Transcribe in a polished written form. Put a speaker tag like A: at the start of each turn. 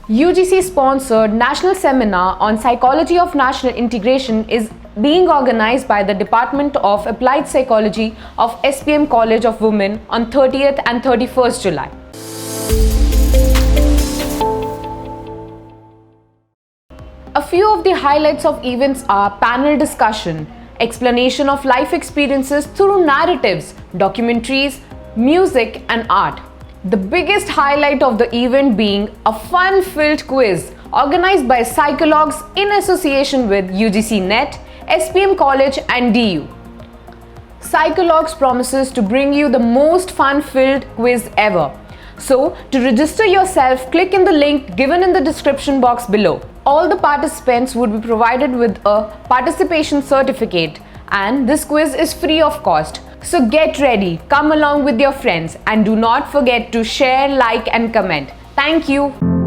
A: UGC-sponsored National Seminar on Psychology of National Integration is being organized by the Department of Applied Psychology of S.P.M College of Women on 30th and 31st July. A few of the highlights of events are panel discussion, explanation of life experiences through narratives, documentaries, music and art. The biggest highlight of the event being a fun-filled quiz organized by Psychologs in association with UGC-NET, S.P.M College and DU. Psychologs promises to bring you the most fun-filled quiz ever. So, to register yourself, click in the link given in the description box below. All the participants would be provided with a participation certificate, and this quiz is free of cost. So get ready, come along with your friends, and do not forget to share, like and comment. Thank you.